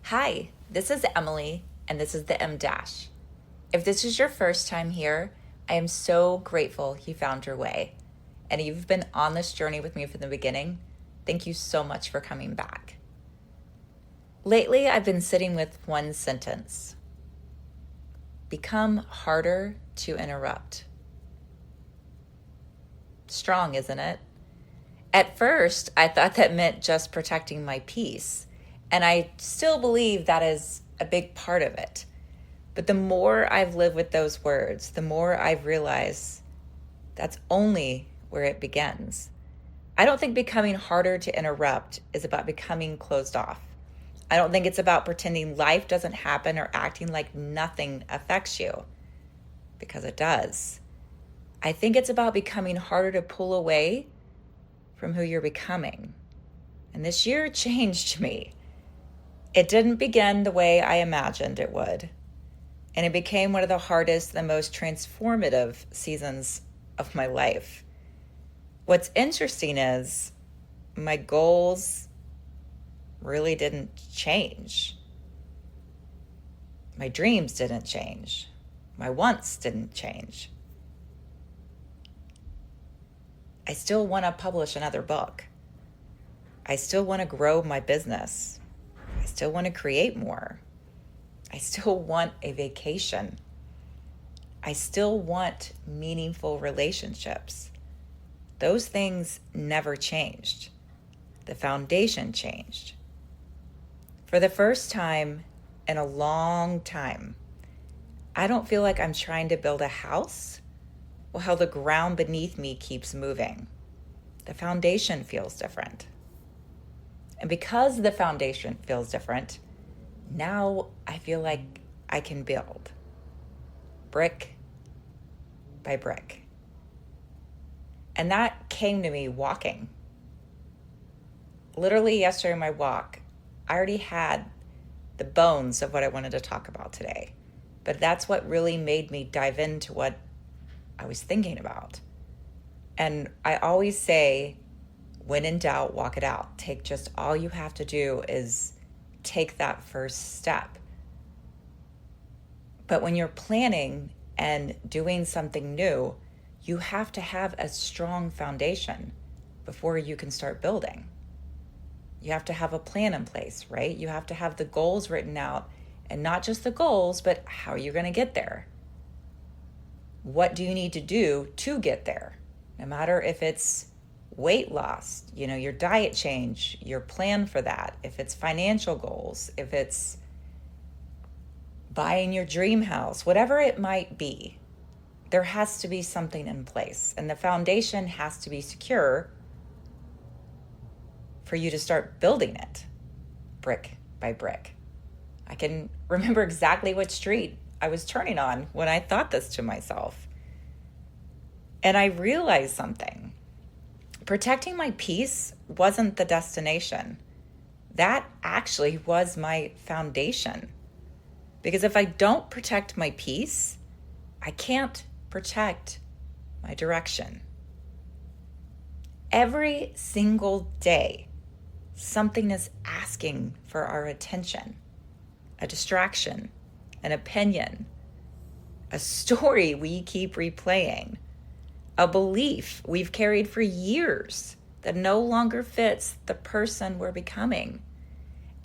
Hi, this is Emily, and this is the M Dash. If this is your first time here, I am so grateful you found your way. And you've been on this journey with me from the beginning. Thank you so much for coming back. Lately, I've been sitting with one sentence: become harder to interrupt. Strong, isn't it? At first, I thought that meant just protecting my peace, and I still believe that is a big part of it. But the more I've lived with those words, the more I've realized that's only where it begins. I don't think becoming harder to interrupt is about becoming closed off. I don't think it's about pretending life doesn't happen or acting like nothing affects you, because it does. I think it's about becoming harder to pull away from who you're becoming. And this year changed me. It didn't begin the way I imagined it would. And it became one of the hardest, the most transformative seasons of my life. What's interesting is my goals really didn't change. My dreams didn't change. My wants didn't change. I still want to publish another book. I still want to grow my business. I still want to create more. I still want a vacation. I still want meaningful relationships. Those things never changed. The foundation changed. For the first time in a long time, I don't feel like I'm trying to build a house while the ground beneath me keeps moving. The foundation feels different. And because the foundation feels different, now I feel like I can build brick by brick. And that came to me walking. Literally yesterday in my walk, I already had the bones of what I wanted to talk about today. But that's what really made me dive into what I was thinking about. And I always say, when in doubt, walk it out. All you have to do is take that first step. But when you're planning and doing something new, you have to have a strong foundation before you can start building. You have to have a plan in place, right? You have to have the goals written out, and not just the goals, but how are you going to get there? What do you need to do to get there? No matter if it's weight loss, your diet change, your plan for that, if it's financial goals, if it's buying your dream house, whatever it might be, there has to be something in place. And the foundation has to be secure for you to start building it brick by brick. I can remember exactly what street I was turning on when I thought this to myself. And I realized something. Protecting my peace wasn't the destination. That actually was my foundation. Because if I don't protect my peace, I can't protect my direction. Every single day, something is asking for our attention. A distraction, an opinion, a story we keep replaying, a belief we've carried for years that no longer fits the person we're becoming.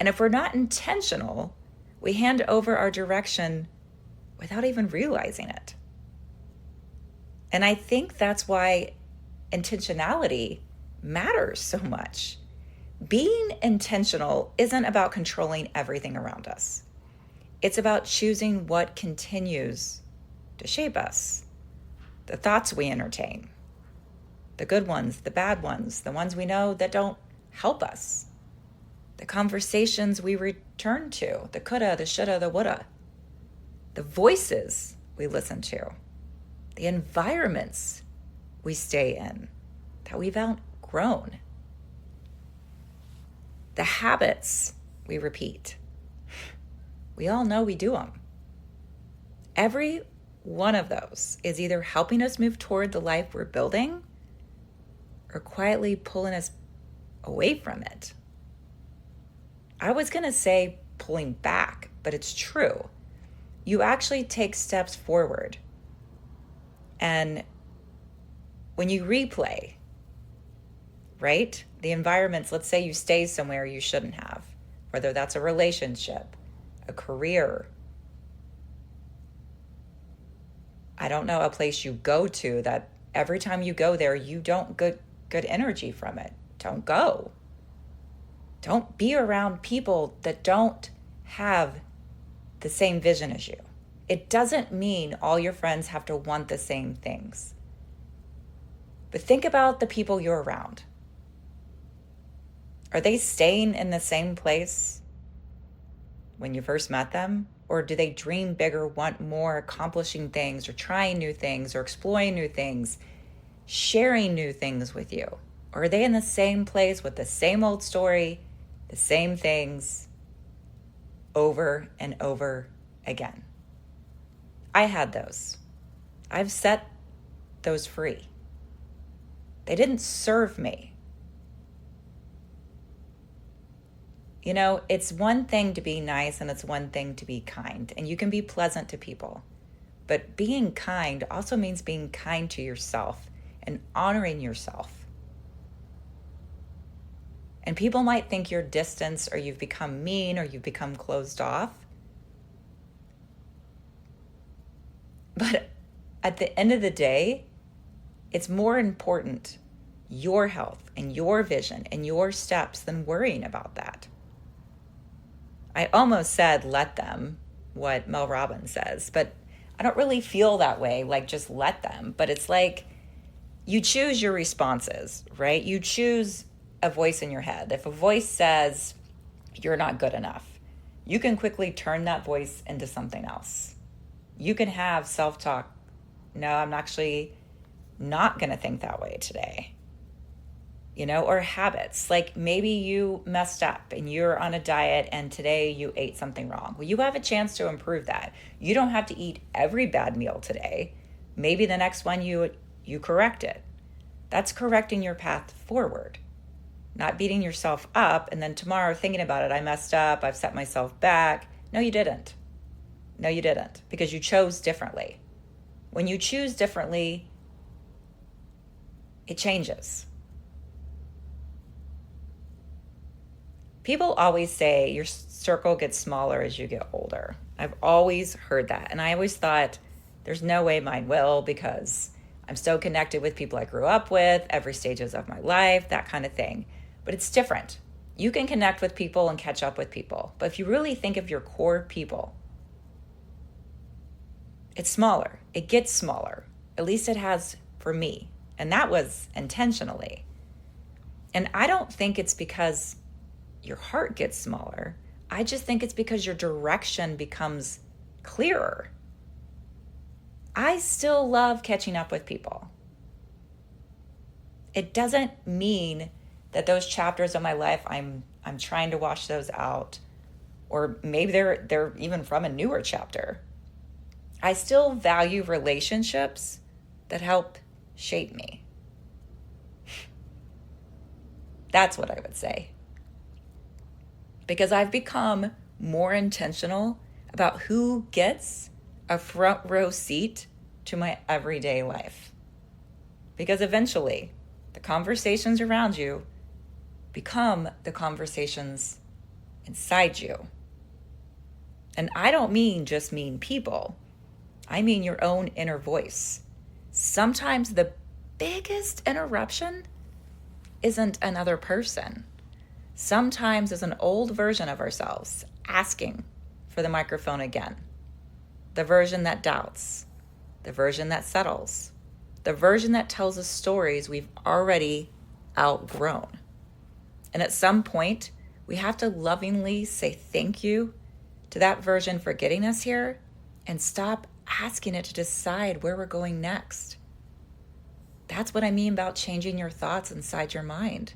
And if we're not intentional, we hand over our direction without even realizing it. And I think that's why intentionality matters so much. Being intentional isn't about controlling everything around us. It's about choosing what continues to shape us. The thoughts we entertain, the good ones, the bad ones, the ones we know that don't help us, the conversations we return to, the coulda, the shoulda, the woulda, the voices we listen to, the environments we stay in that we've outgrown, the habits we repeat. We all know we do them. Every one of those is either helping us move toward the life we're building or quietly pulling us away from it. I was going to say pulling back, but it's true. You actually take steps forward. And when you replay, right, the environments, let's say you stay somewhere you shouldn't have, whether that's a relationship, a career, I don't know, a place you go to that every time you go there, you don't get good energy from it. Don't go. Don't be around people that don't have the same vision as you. It doesn't mean all your friends have to want the same things. But think about the people you're around. Are they staying in the same place when you first met them? Or do they dream bigger, want more, accomplishing things, or trying new things, or exploring new things, sharing new things with you? Or are they in the same place with the same old story, the same things, over and over again? I had those. I've set those free. They didn't serve me. You know, it's one thing to be nice and it's one thing to be kind. And you can be pleasant to people. But being kind also means being kind to yourself and honoring yourself. And people might think you're distant or you've become mean or you've become closed off. But at the end of the day, it's more important, your health and your vision and your steps, than worrying about that. I almost said let them, what Mel Robbins says, but I don't really feel that way, like just let them. But it's like you choose your responses, right? You choose a voice in your head. If a voice says you're not good enough, you can quickly turn that voice into something else. You can have self-talk. No, I'm actually not going to think that way today. You know, or habits. Like maybe you messed up and you're on a diet and today you ate something wrong. Well, you have a chance to improve that. You don't have to eat every bad meal today. Maybe the next one you correct it. That's correcting your path forward. Not beating yourself up and then tomorrow thinking about it. I messed up. I've set myself back. No, you didn't. No, you didn't. Because you chose differently. When you choose differently, it changes. People always say your circle gets smaller as you get older. I've always heard that. And I always thought there's no way mine will, because I'm so connected with people I grew up with, every stages of my life, that kind of thing. But it's different. You can connect with people and catch up with people. But if you really think of your core people, it's smaller. It gets smaller. At least it has for me. And that was intentionally. And I don't think it's because your heart gets smaller. I just think it's because your direction becomes clearer. I still love catching up with people. It doesn't mean that those chapters of my life, I'm trying to wash those out, or maybe they're even from a newer chapter. I still value relationships that help shape me. That's what I would say. Because I've become more intentional about who gets a front row seat to my everyday life. Because eventually, the conversations around you become the conversations inside you. And I don't mean just mean people. I mean your own inner voice. Sometimes the biggest interruption isn't another person. Sometimes it's an old version of ourselves asking for the microphone again. The version that doubts, the version that settles, the version that tells us stories we've already outgrown. And at some point, we have to lovingly say thank you to that version for getting us here and stop asking it to decide where we're going next. That's what I mean about changing your thoughts inside your mind.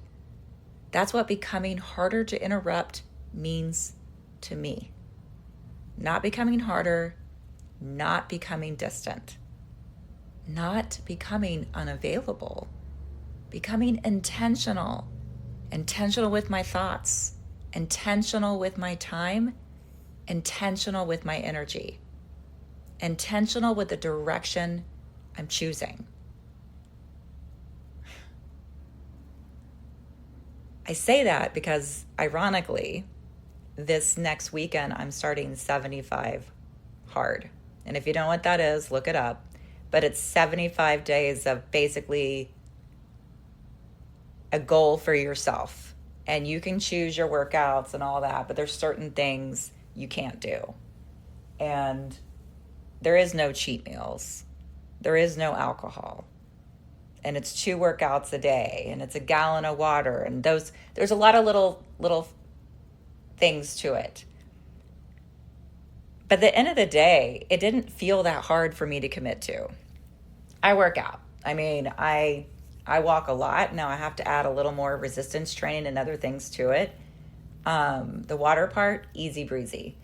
That's what becoming harder to interrupt means to me. Not becoming harder, not becoming distant, not becoming unavailable, becoming intentional with my thoughts, intentional with my time, intentional with my energy, intentional with the direction I'm choosing. I say that because, ironically, this next weekend I'm starting 75 hard. And if you don't know what that is, look it up. But it's 75 days of basically a goal for yourself. And you can choose your workouts and all that, but there's certain things you can't do. And there is no cheat meals. There is no alcohol. And it's 2 workouts a day, and it's a gallon of water, and there's a lot of little things to it. But at the end of the day, it didn't feel that hard for me to commit to. I work out. I mean, I walk a lot. Now I have to add a little more resistance training and other things to it. The water part, easy breezy.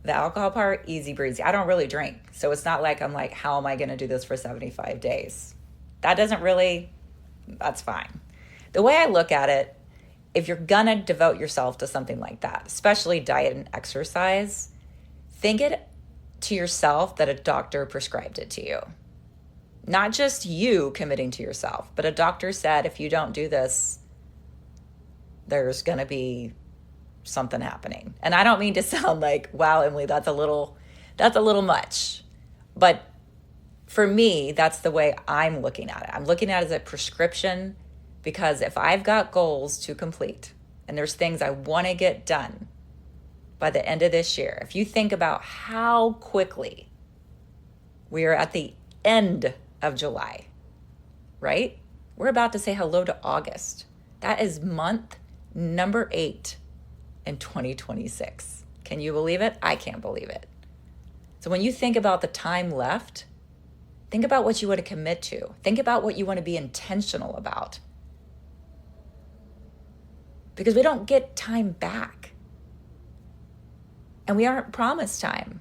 The alcohol part, easy breezy. I don't really drink. So it's not like I'm like, how am I going to do this for 75 days? That's fine. The way I look at it, if you're going to devote yourself to something like that, especially diet and exercise, think it to yourself that a doctor prescribed it to you. Not just you committing to yourself, but a doctor said, if you don't do this, there's going to be something happening. And I don't mean to sound like, wow, Emily, that's a little much. But for me, that's the way I'm looking at it. I'm looking at it as a prescription, because if I've got goals to complete and there's things I want to get done by the end of this year, if you think about how quickly we are at the end of July, right? We're about to say hello to August. That is month number 8 in 2026. Can you believe it? I can't believe it. So when you think about the time left, think about what you want to commit to. Think about what you want to be intentional about. Because we don't get time back. And we aren't promised time.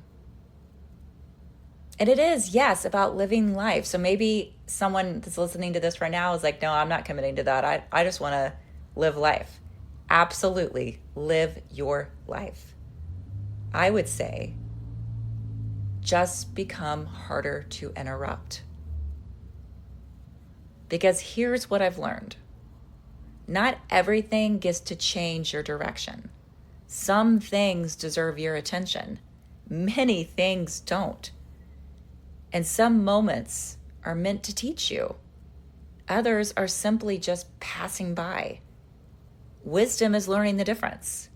And it is, yes, about living life. So maybe someone that's listening to this right now is like, no, I'm not committing to that. I just want to live life. Absolutely, live your life. I would say, just become harder to interrupt. Because here's what I've learned. Not everything gets to change your direction. Some things deserve your attention. Many things don't. And some moments are meant to teach you. Others are simply just passing by. Wisdom is learning the difference.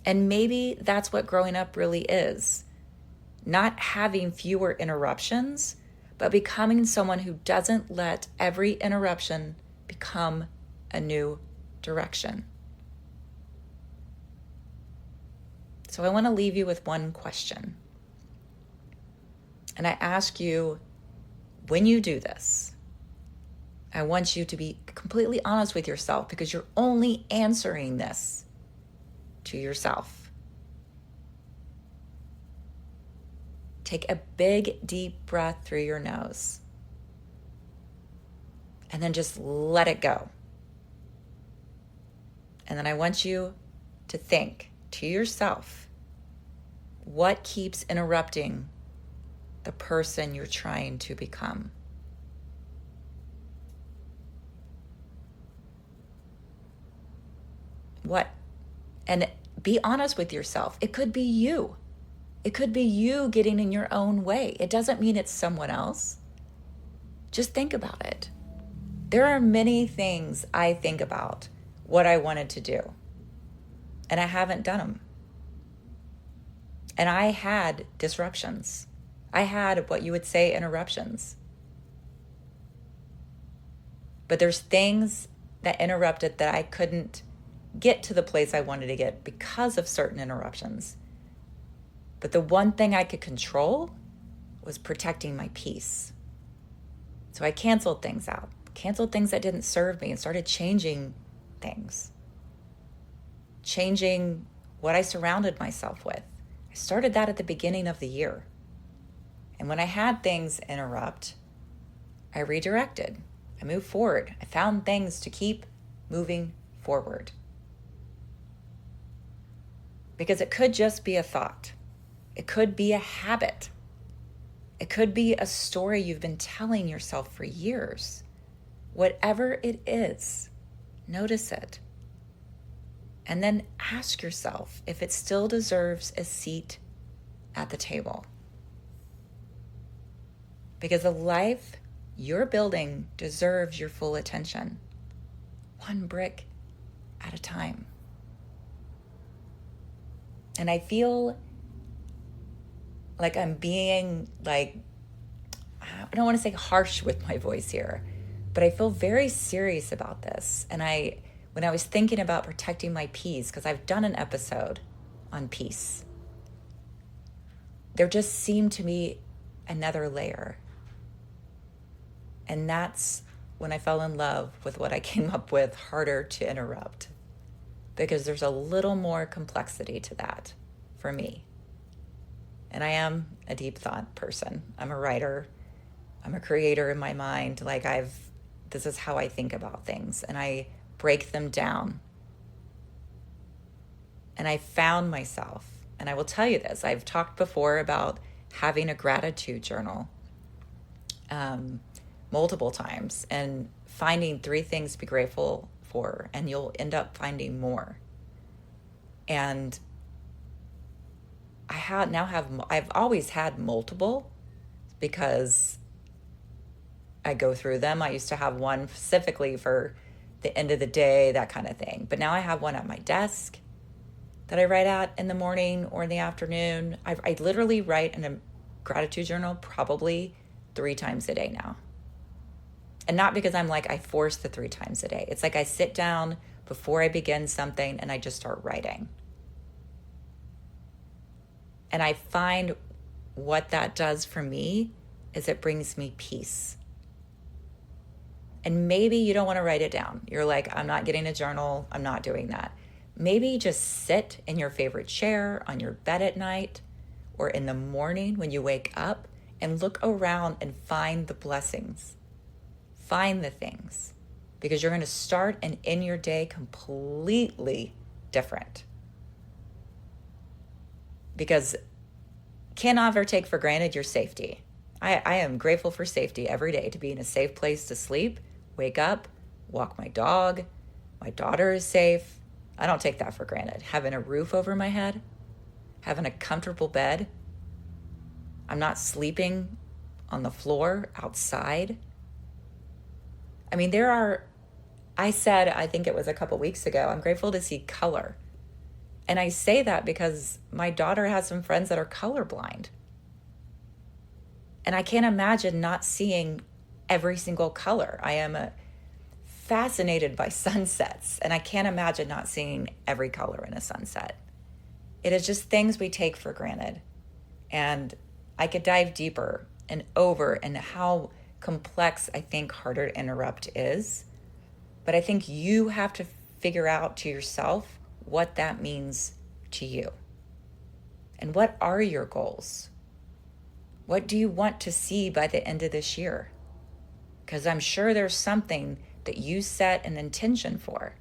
And maybe that's what growing up really is. Not having fewer interruptions, but becoming someone who doesn't let every interruption become a new direction. So I want to leave you with one question. And I ask you, when you do this, I want you to be completely honest with yourself, because you're only answering this to yourself. Take a big, deep breath through your nose. And then just let it go. And then I want you to think to yourself, what keeps interrupting the person you're trying to become? What? And be honest with yourself. It could be you. It could be you getting in your own way. It doesn't mean it's someone else. Just think about it. There are many things I think about what I wanted to do, and I haven't done them. And I had disruptions. I had what you would say interruptions. But there's things that interrupted that I couldn't get to the place I wanted to get because of certain interruptions. But the one thing I could control was protecting my peace. So I canceled things out, canceled things that didn't serve me, and started changing things. Changing what I surrounded myself with. I started that at the beginning of the year. And when I had things interrupt, I redirected. I moved forward. I found things to keep moving forward. Because it could just be a thought. It could be a habit. It could be a story you've been telling yourself for years. Whatever it is, notice it. And then ask yourself if it still deserves a seat at the table. Because the life you're building deserves your full attention, one brick at a time. And I feel like I'm being I don't want to say harsh with my voice here, but I feel very serious about this. And when I was thinking about protecting my peace, because I've done an episode on peace, there just seemed to be another layer. And that's when I fell in love with what I came up with, Harder to Interrupt, because there's a little more complexity to that for me. And I am a deep thought person. I'm a writer. I'm a creator in my mind. This is how I think about things, and I break them down. And I found myself, and I will tell you this, I've talked before about having a gratitude journal multiple times and finding 3 things to be grateful for, and you'll end up finding more. And I've always had multiple because I go through them. I used to have one specifically for the end of the day, that kind of thing. But now I have one at my desk that I write at in the morning or in the afternoon. I literally write in a gratitude journal probably 3 times a day now. And not because I force the 3 times a day. It's like I sit down before I begin something and I just start writing. And I find what that does for me is it brings me peace. And maybe you don't want to write it down. You're like, I'm not getting a journal. I'm not doing that. Maybe just sit in your favorite chair on your bed at night or in the morning when you wake up and look around and find the blessings. Find the things, because you're going to start and end your day completely different. Because cannot ever take for granted your safety. I am grateful for safety every day, to be in a safe place to sleep, wake up, walk my dog. My daughter is safe. I don't take that for granted. Having a roof over my head, having a comfortable bed. I'm not sleeping on the floor outside. I mean, I said, I think it was a couple weeks ago, I'm grateful to see color. And I say that because my daughter has some friends that are colorblind. And I can't imagine not seeing every single color. I am fascinated by sunsets, and I can't imagine not seeing every color in a sunset. It is just things we take for granted. And I could dive deeper and over and how complex I think Harder to Interrupt is. But I think you have to figure out to yourself what that means to you. And what are your goals? What do you want to see by the end of this year? Because I'm sure there's something that you set an intention for.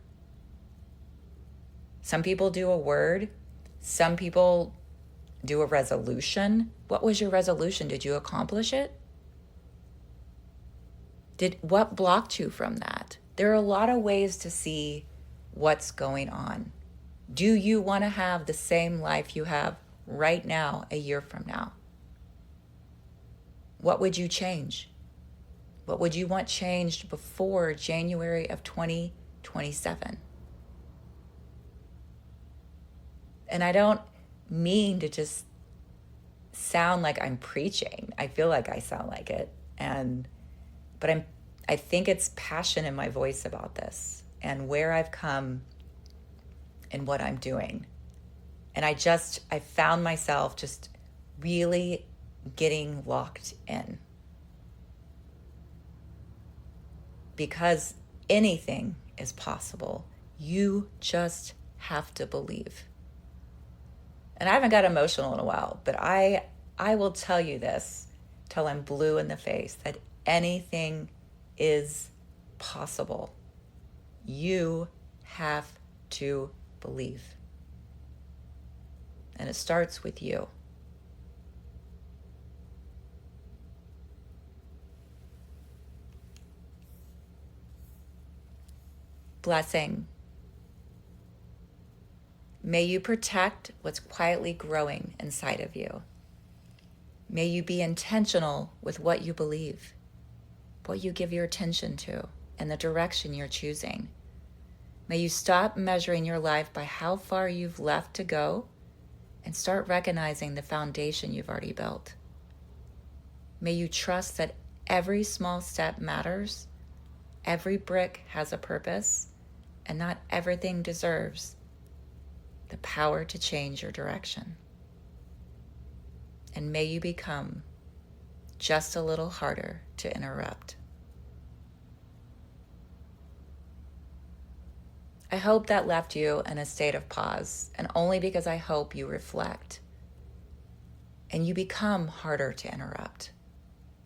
Some people do a word. Some people do a resolution. What was your resolution? Did you accomplish it? What blocked you from that? There are a lot of ways to see what's going on. Do you want to have the same life you have right now, a year from now? What would you change? What would you want changed before January of 2027? And I don't mean to just sound like I'm preaching. I feel like I sound like it. But I think it's passion in my voice about this and where I've come and what I'm doing. And I found myself just really getting locked in. Because anything is possible. You just have to believe. And I haven't got emotional in a while, but I will tell you this till I'm blue in the face, that anything is possible. You have to believe. And it starts with you. blessing. May you protect what's quietly growing inside of you. May you be intentional with what you believe, what you give your attention to, and the direction you're choosing. May you stop measuring your life by how far you've left to go and start recognizing the foundation you've already built. May you trust that every small step matters, every brick has a purpose, and not everything deserves the power to change your direction. And may you become just a little harder to interrupt. I hope that left you in a state of pause, and only because I hope you reflect and you become harder to interrupt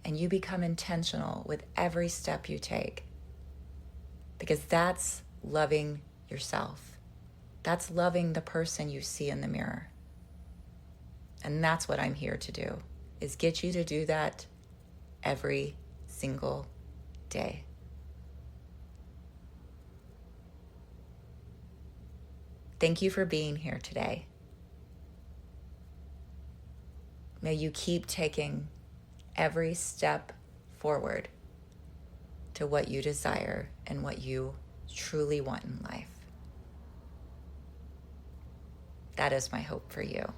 and you become intentional with every step you take, because that's loving yourself. That's loving the person you see in the mirror. And that's what I'm here to do, is get you to do that every single day. Thank you for being here today. May you keep taking every step forward to what you desire and what you truly want in life. That is my hope for you.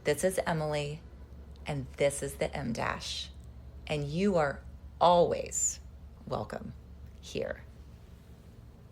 This is Emily, and this is the M-Dash, and you are always welcome here.